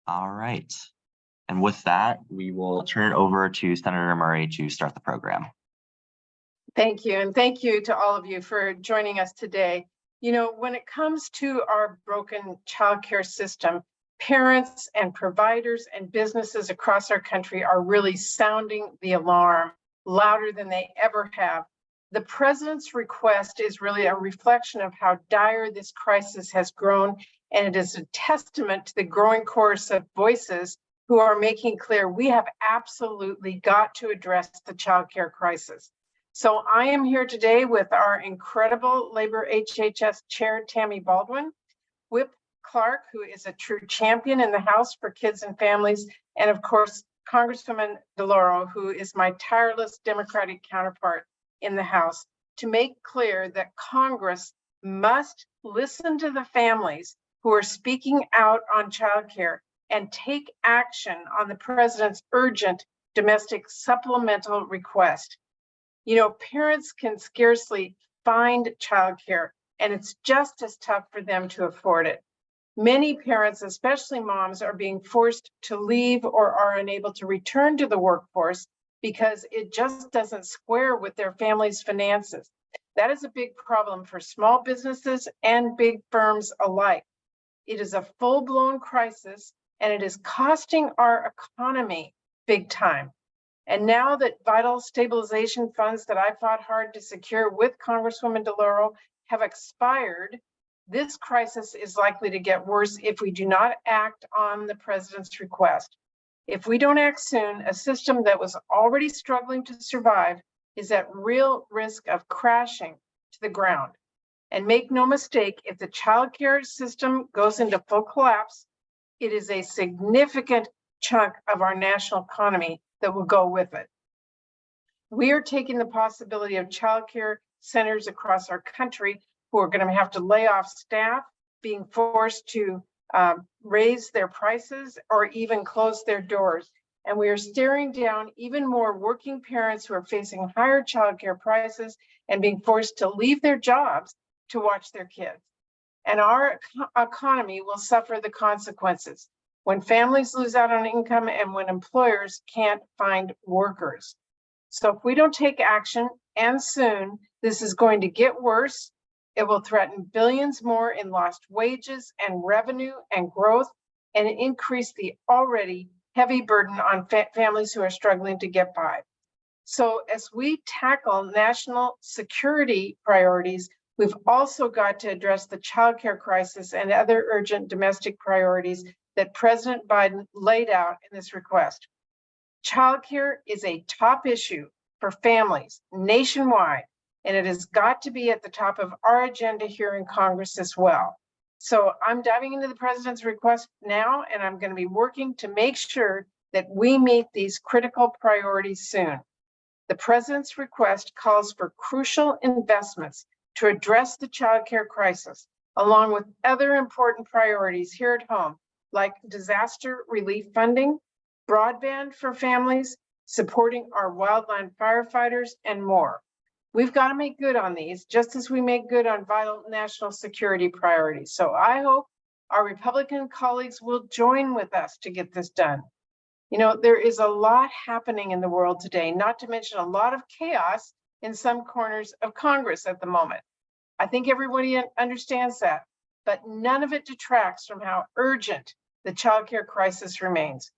All right. And with that, we will turn it over to Senator Murray to start the program. Thank you. And thank you to all of you for joining us today. You know, when it comes to our broken childcare system, parents and providers and businesses across our country are really sounding the alarm louder than they ever have. The president's request is really a reflection of how dire this crisis has grown, and it is a testament to the growing chorus of voices who are making clear we have absolutely got to address the childcare crisis. So I am here today with our incredible Labor-HHS Chair, Tammy Baldwin, Whip Clark, who is a true champion in the House for kids and families, and of course, Congresswoman DeLauro, who is my tireless Democratic counterpart in the House, to make clear that Congress must listen to the families who are speaking out on childcare and take action on the president's urgent domestic supplemental request. You know, parents can scarcely find childcare, and it's just as tough for them to afford it. Many parents, especially moms, are being forced to leave or are unable to return to the workforce because it just doesn't square with their family's finances. That is a big problem for small businesses and big firms alike. It is a full-blown crisis, and it is costing our economy big time. And now that vital stabilization funds that I fought hard to secure with Congresswoman DeLauro have expired, this crisis is likely to get worse if we do not act on the president's request. If we don't act soon, a system that was already struggling to survive is at real risk of crashing to the ground. And make no mistake, if the childcare system goes into full collapse, it is a significant chunk of our national economy that will go with it. We are taking the possibility of childcare centers across our country who are going to have to lay off staff, being forced to raise their prices or even close their doors. And we are staring down even more working parents who are facing higher childcare prices and being forced to leave their jobs to watch their kids. And our economy will suffer the consequences when families lose out on income and when employers can't find workers. So if we don't take action, and soon, this is going to get worse. It will threaten billions more in lost wages and revenue and growth, and increase the already heavy burden on families who are struggling to get by. So as we tackle national security priorities, we've also got to address the childcare crisis and other urgent domestic priorities that President Biden laid out in this request. Childcare is a top issue for families nationwide, and it has got to be at the top of our agenda here in Congress as well. So I'm diving into the president's request now, and I'm going to be working to make sure that we meet these critical priorities soon. The president's request calls for crucial investments to address the childcare crisis, along with other important priorities here at home, like disaster relief funding, broadband for families, supporting our wildland firefighters, and more. We've got to make good on these, just as we make good on vital national security priorities. So I hope our Republican colleagues will join with us to get this done. You know, there is a lot happening in the world today, not to mention a lot of chaos in some corners of Congress at the moment. I think everybody understands that, but none of it detracts from how urgent the childcare crisis remains.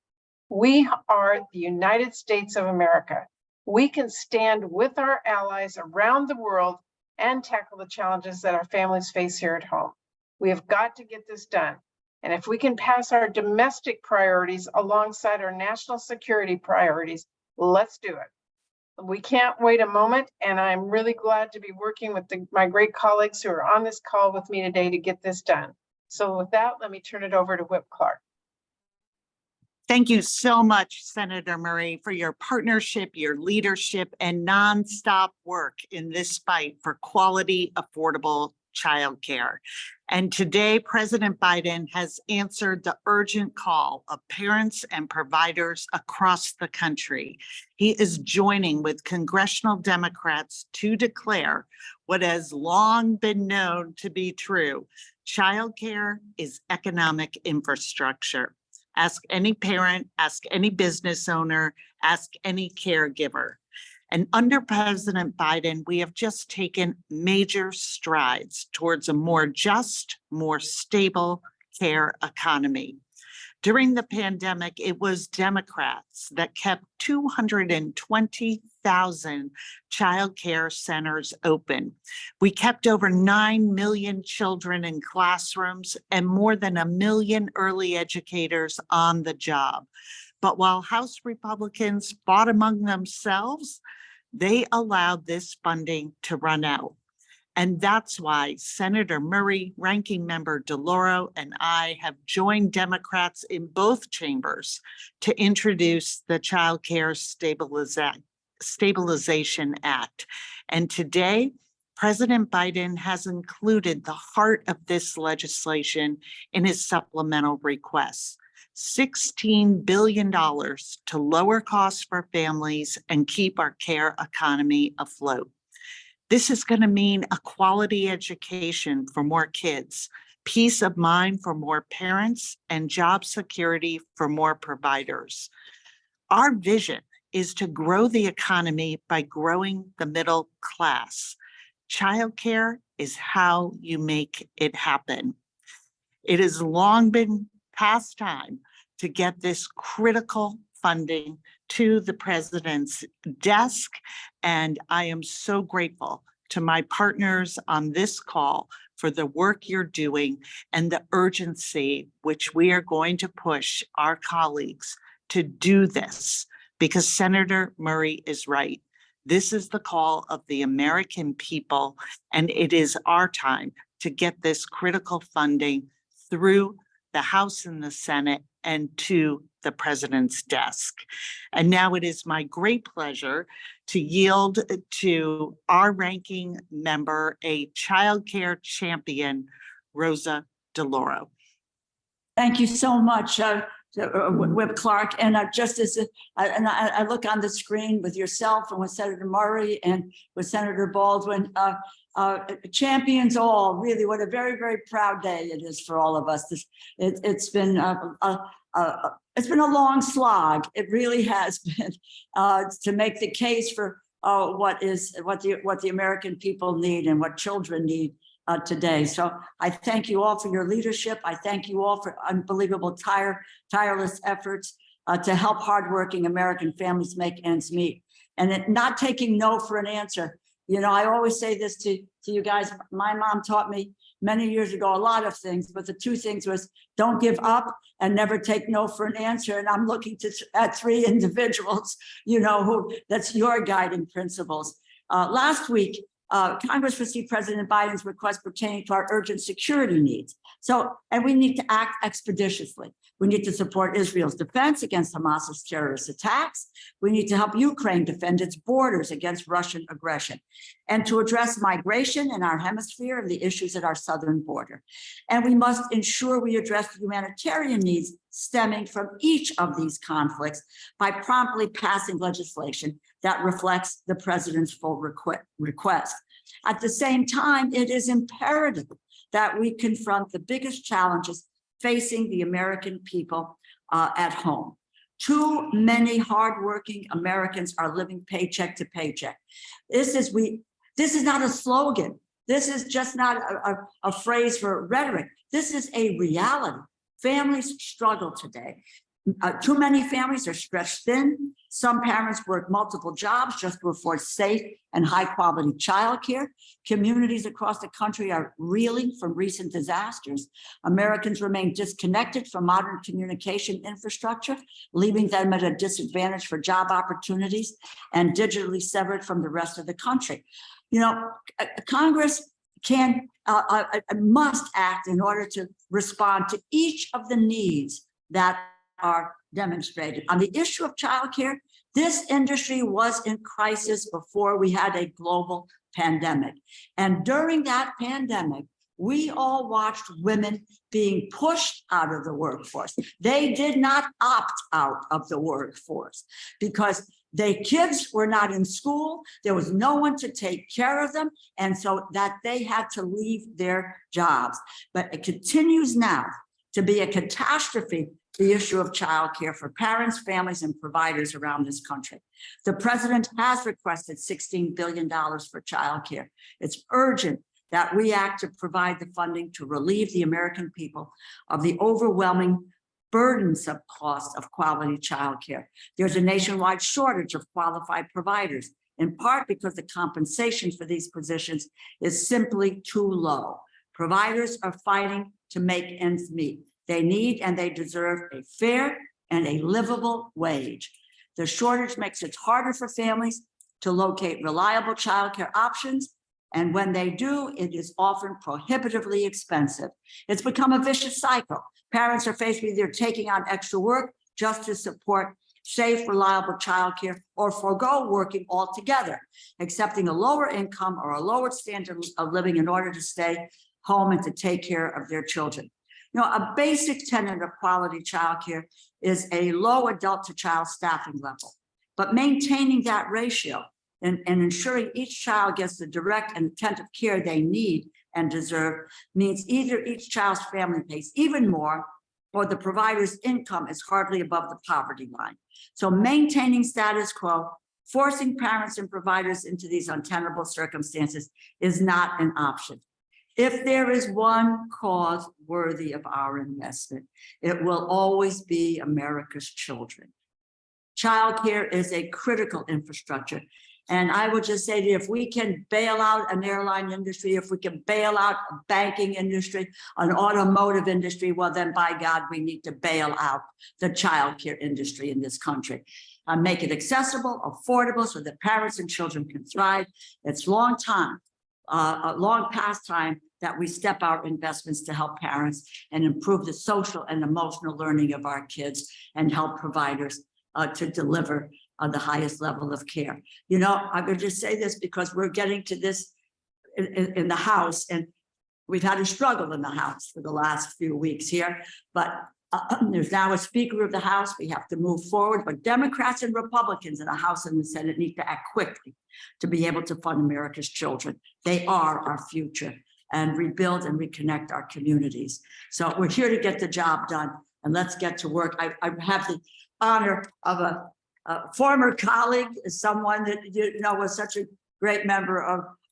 We are the United States of America. We can stand with our allies around the world and tackle the challenges that our families face here at home. We have got to get this done. And if we can pass our domestic priorities alongside our national security priorities, let's do it. We can't wait a moment, and I'm really glad to be working with my great colleagues who are on this call with me today to get this done. So with that, let me turn it over to Whip Clark. Thank you so much, Senator Murray, for your partnership, your leadership, and nonstop work in this fight for quality, affordable childcare. And today, President Biden has answered the urgent call of parents and providers across the country. He is joining with congressional Democrats to declare what has long been known to be true: childcare is economic infrastructure. Ask any parent, ask any business owner, ask any caregiver. And under President Biden, we have just taken major strides towards a more just, more stable care economy. During the pandemic, it was Democrats that kept 220,000 child care centers open. We kept over 9 million children in classrooms and more than 1 million early educators on the job. But while House Republicans fought among themselves, they allowed this funding to run out. And that's why Senator Murray, Ranking Member DeLauro, and I have joined Democrats in both chambers to introduce the Child Care Stabilization Act. And today, President Biden has included the heart of this legislation in his supplemental requests. $16 billion to lower costs for families and keep our care economy afloat. This is going to mean a quality education for more kids, peace of mind for more parents, and job security for more providers. Our vision is to grow the economy by growing the middle class. Childcare is how you make it happen. It has long been past time to get this critical funding to the president's desk. And I am so grateful to my partners on this call for the work you're doing and the urgency which we are going to push our colleagues to do this, because Senator Murray is right. This is the call of the American people, and it is our time to get this critical funding through the House and the Senate and to the president's desk. And now it is my great pleasure to yield to our ranking member, a child care champion, Rosa DeLauro. Thank you so much, Whip Clark. And just as I look on the screen with yourself and with Senator Murray and with Senator Baldwin, champions all, really, what a very, very proud day it is for all of us. It's been a long slog. It really has been to make the case for what the American people need and what children need today. So I thank you all for your leadership. I thank you all for unbelievable tireless efforts to help hardworking American families make ends meet. And not taking no for an answer. You know, I always say this to you guys. My mom taught me many years ago a lot of things, but the two things was don't give up and never take no for an answer. And I'm looking at three individuals, you know, who that's your guiding principles. Last week, Congress received President Biden's request pertaining to our urgent security needs. And we need to act expeditiously. We need to support Israel's defense against Hamas's terrorist attacks. We need to help Ukraine defend its borders against Russian aggression, and to address migration in our hemisphere and the issues at our southern border. And we must ensure we address the humanitarian needs stemming from each of these conflicts by promptly passing legislation that reflects the president's full request. At the same time, it is imperative that we confront the biggest challenges facing the American people at home. Too many hardworking Americans are living paycheck to paycheck. This is not a slogan. This is just not a phrase for rhetoric. This is a reality. Families struggle today. Too many families are stretched thin. Some parents work multiple jobs just to afford safe and high quality childcare. Communities across the country are reeling from recent disasters. Americans remain disconnected from modern communication infrastructure, leaving them at a disadvantage for job opportunities and digitally severed from the rest of the country. You know, Congress must act in order to respond to each of the needs that are demonstrated. On the issue of childcare, this industry was in crisis before we had a global pandemic. And during that pandemic, we all watched women being pushed out of the workforce. They did not opt out of the workforce because their kids were not in school. There was no one to take care of them. And so that they had to leave their jobs. But it continues now. to be a catastrophe, the issue of childcare for parents, families, and providers around this country. The president has requested $16 billion for childcare. It's urgent that we act to provide the funding to relieve the American people of the overwhelming burdensome cost of quality childcare. There's a nationwide shortage of qualified providers, in part because the compensation for these positions is simply too low. Providers are fighting to make ends meet. They need and they deserve a fair and a livable wage. The shortage makes it harder for families to locate reliable childcare options. And when they do, it is often prohibitively expensive. It's become a vicious cycle. Parents are faced with either taking on extra work just to support safe, reliable childcare, or forego working altogether, accepting a lower income or a lower standard of living in order to stay home and to take care of their children. You know, a basic tenet of quality childcare is a low adult to child staffing level, but maintaining that ratio and ensuring each child gets the direct and attentive care they need and deserve means either each child's family pays even more or the provider's income is hardly above the poverty line. So maintaining status quo, forcing parents and providers into these untenable circumstances is not an option. If there is one cause worthy of our investment, it will always be America's children. Childcare is a critical infrastructure. And I would just say that if we can bail out an airline industry, if we can bail out a banking industry, an automotive industry, well, then by God, we need to bail out the childcare industry in this country. Make it accessible, affordable, so that parents and children can thrive. It's a long past time that we step our investments to help parents and improve the social and emotional learning of our kids and help providers to deliver the highest level of care. You know, I'm going to just say this because we're getting to this in the House, and we've had a struggle in the House for the last few weeks here, but there's now a Speaker of the House. We have to move forward, but Democrats and Republicans in the House and the Senate need to act quickly to be able to fund America's children. They are our future, and rebuild and reconnect our communities. So we're here to get the job done, and let's get to work. I have the honor of a former colleague, someone that you know was such a great member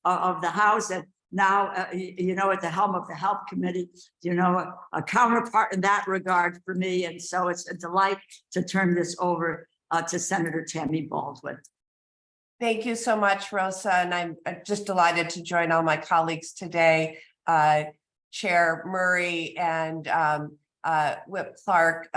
of the House, and now you know at the helm of the Health Committee, you know, a counterpart in that regard for me. And so it's a delight to turn this over to Senator Tammy Baldwin. Thank you so much, Rosa, and I'm just delighted to join all my colleagues today, Chair Murray and Whip Clark,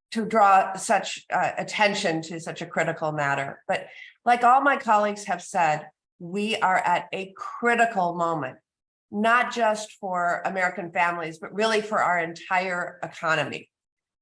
to draw such attention to such a critical matter. But like all my colleagues have said, we are at a critical moment, not just for American families, but really for our entire economy.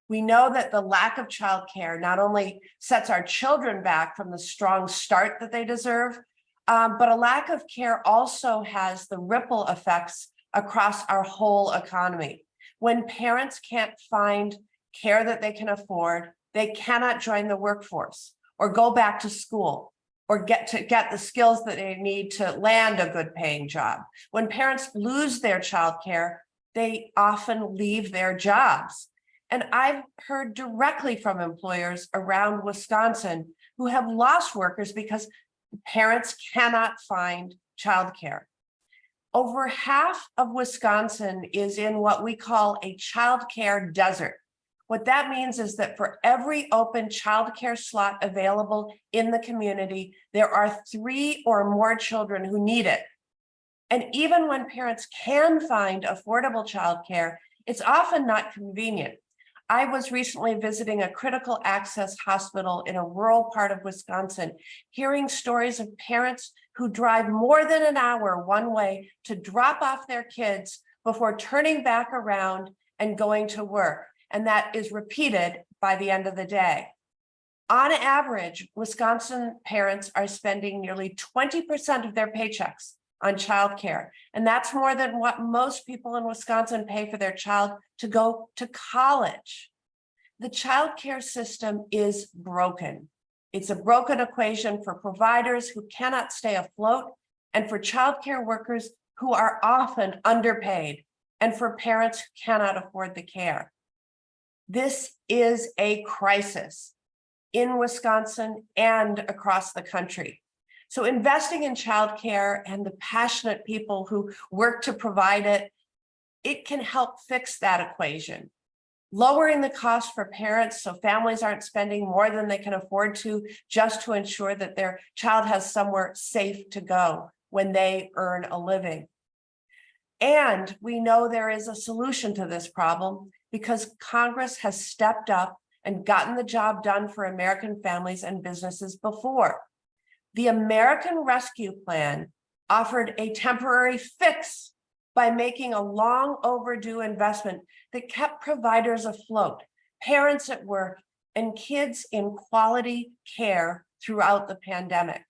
We know that the lack of childcare not only sets our children back from the strong start that they deserve, but a lack of care also has the ripple effects across our whole economy. When parents can't find care that they can afford, they cannot join the workforce or go back to school or get the skills that they need to land a good paying job. When parents lose their childcare, they often leave their jobs. And I've heard directly from employers around Wisconsin who have lost workers because parents cannot find childcare. Over half of Wisconsin is in what we call a childcare desert. What that means is that for every open childcare slot available in the community, there are 3 or more children who need it. And even when parents can find affordable childcare, it's often not convenient. I was recently visiting a critical access hospital in a rural part of Wisconsin, hearing stories of parents who drive more than an hour one way to drop off their kids before turning back around and going to work. And that is repeated by the end of the day. On average, Wisconsin parents are spending nearly 20% of their paychecks on childcare. And that's more than what most people in Wisconsin pay for their child to go to college. The childcare system is broken. It's a broken equation for providers who cannot stay afloat and for childcare workers who are often underpaid. and for parents who cannot afford the care. This is a crisis in Wisconsin and across the country. So investing in childcare and the passionate people who work to provide it, it can help fix that equation. Lowering the cost for parents so families aren't spending more than they can afford to just to ensure that their child has somewhere safe to go when they earn a living. And we know there is a solution to this problem because Congress has stepped up and gotten the job done for American families and businesses before. The American Rescue Plan offered a temporary fix by making a long overdue investment that kept providers afloat, parents at work, and kids in quality care throughout the pandemic.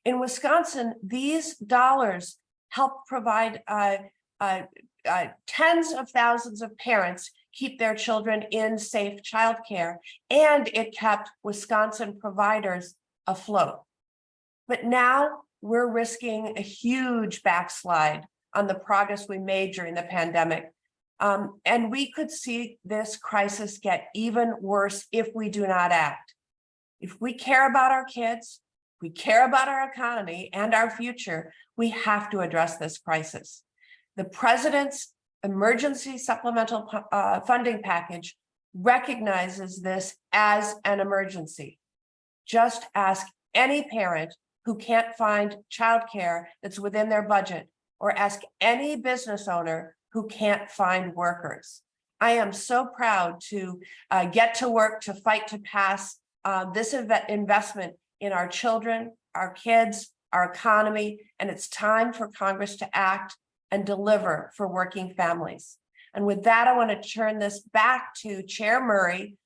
In Wisconsin, these dollars help provide tens of thousands of parents keep their children in safe childcare, and it kept Wisconsin providers afloat. But now we're risking a huge backslide on the progress we made during the pandemic. And we could see this crisis get even worse if we do not act. If we care about our kids, we care about our economy and our future, we have to address this crisis. The president's emergency supplemental funding package recognizes this as an emergency. Just ask any parent who can't find childcare that's within their budget, or ask any business owner who can't find workers. I am so proud to get to work to fight to pass this investment in our children, our kids, our economy, and it's time for Congress to act and deliver for working families. And with that, I want to turn this back to Chair Murray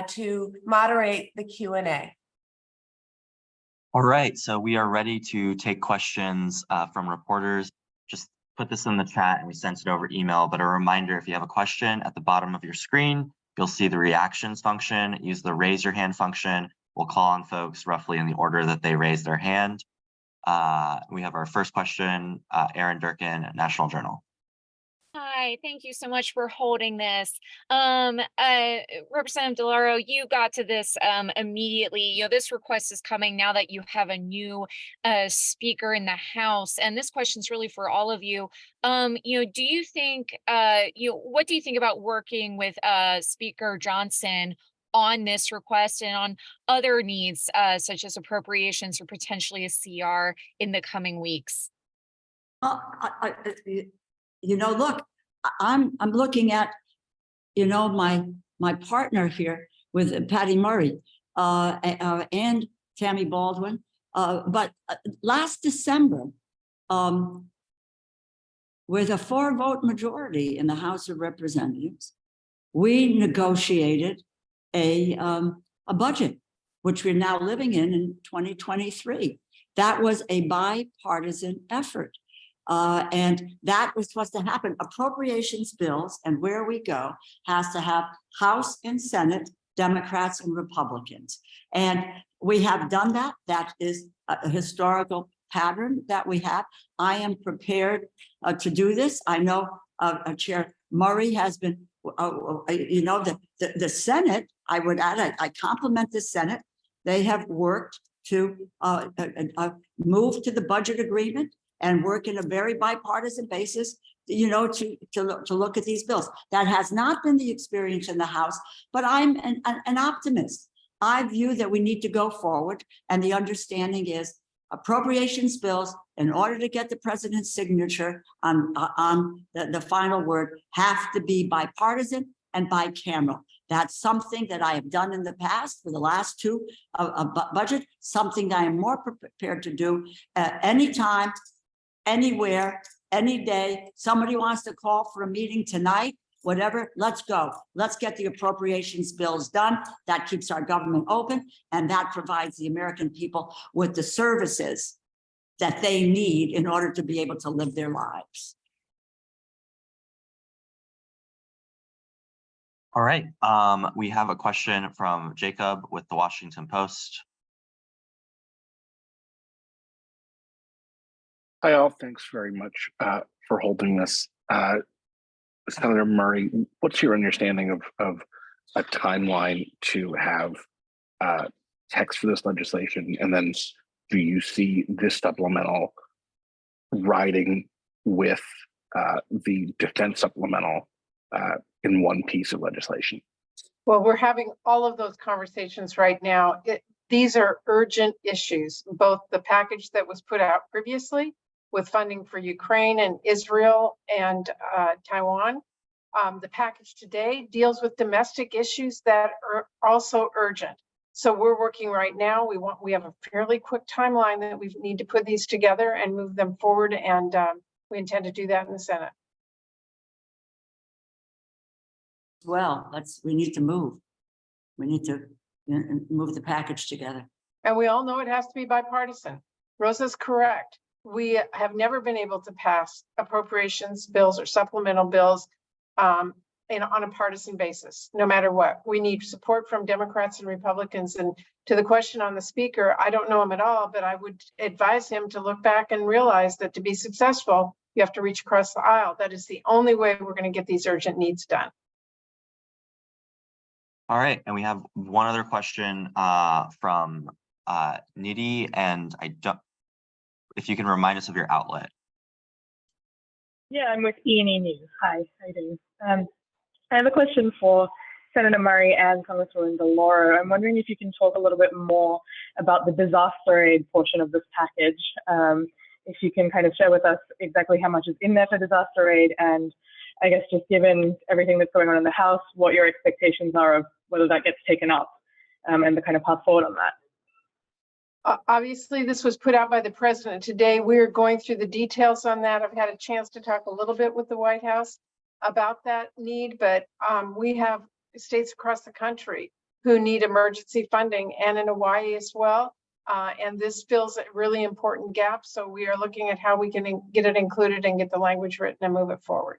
to moderate the Q&A. All right, so we are ready to take questions from reporters. Just put this in the chat and we sent it over email, but a reminder, if you have a question at the bottom of your screen, you'll see the reactions function. Use the raise your hand function. We'll call on folks roughly in the order that they raise their hand. We have our first question, Aaron Durkin, National Journal. Hi, thank you so much for holding this. Representative DeLauro, you got to this immediately. You know, this request is coming now that you have a new speaker in the House. And this question is really for all of you. You know, do you think, what do you think about working with Speaker Johnson on this request and on other needs such as appropriations or potentially a CR in the coming weeks? You know, look, I'm looking at, you know, my partner here with Patty Murray and Tammy Baldwin. But last December, with a 4-vote majority in the House of Representatives, we negotiated a budget, which we're now living in 2023. That was a bipartisan effort. And that was supposed to happen. Appropriations bills and where we go has to have House and Senate, Democrats and Republicans. And we have done that. That is a historical pattern that we have. I am prepared to do this. I know Chair Murray has been, you know, the Senate, I would add, I compliment the Senate. They have worked to move to the budget agreement and work in a very bipartisan basis, you know, to look at these bills. That has not been the experience in the House, but I'm an optimist. I view that we need to go forward, and the understanding is appropriations bills, in order to get the president's signature on the final word, have to be bipartisan and bicameral. That's something that I have done in the past for the last two budget, something that I am more prepared to do anytime, anywhere, any day. Somebody wants to call for a meeting tonight, whatever, let's go. Let's get the appropriations bills done. That keeps our government open, and that provides the American people with the services that they need in order to be able to live their lives. All right, we have a question from Jacob with the Washington Post. Hi all, thanks very much for holding this. Senator Murray, what's your understanding of a timeline to have text for this legislation? And then do you see this supplemental riding with the defense supplemental in one piece of legislation? Well, we're having all of those conversations right now. These are urgent issues, both the package that was put out previously with funding for Ukraine and Israel and Taiwan. The package today deals with domestic issues that are also urgent. So we're working right now. We have a fairly quick timeline that we need to put these together and move them forward, and we intend to do that in the Senate. Well, we need to move. We need to move the package together. And we all know it has to be bipartisan. Rosa's correct. We have never been able to pass appropriations bills or supplemental bills on a partisan basis, no matter what. We need support from Democrats and Republicans. And to the question on the speaker, I don't know him at all, but I would advise him to look back and realize that to be successful, you have to reach across the aisle. That is the only way we're going to get these urgent needs done. All right, and we have one other question from Nidhi, and if you can remind us of your outlet. Yeah, I'm with E&E News. Hi, how you doing? I have a question for Senator Murray and Congresswoman DeLauro. I'm wondering if you can talk a little bit more about the disaster aid portion of this package. If you can kind of share with us exactly how much is in there for disaster aid, and I guess just given everything that's going on in the House, what your expectations are of whether that gets taken up and the kind of path forward on that. Obviously, this was put out by the president today. We're going through the details on that. I've had a chance to talk a little bit with the White House about that need, but we have states across the country who need emergency funding, and in Hawaii as well. And this fills a really important gap. So we are looking at how we can get it included and get the language written and move it forward.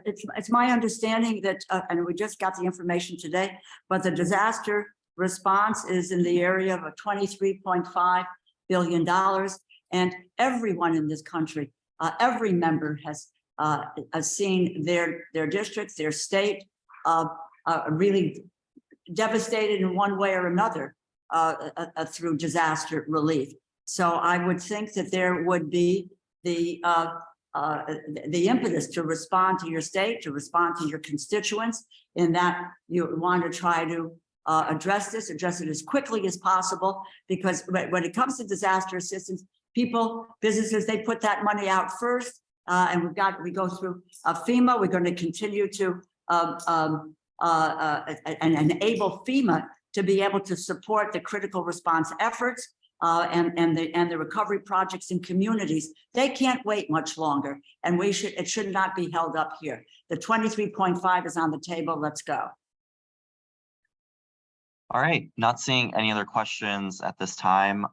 It's my understanding that, and we just got the information today, but the disaster response is in the area of $23.5 billion. And everyone in this country, every member has seen their districts, their state really devastated in one way or another through disaster relief. So I would think that there would be the impetus to respond to your state, to respond to your constituents, in that you want to try to address it as quickly as possible, because when it comes to disaster assistance, businesses, they put that money out first, and we go through FEMA. We're going to continue to enable FEMA to be able to support the critical response efforts and the recovery projects in communities. They can't wait much longer, and it should not be held up here. The 23.5 is on the table. Let's go. All right, not seeing any other questions at this time.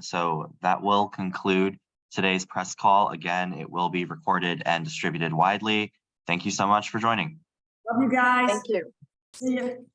So that will conclude today's press call. Again, it will be recorded and distributed widely. Thank you so much for joining. Love you guys. Thank you. See you.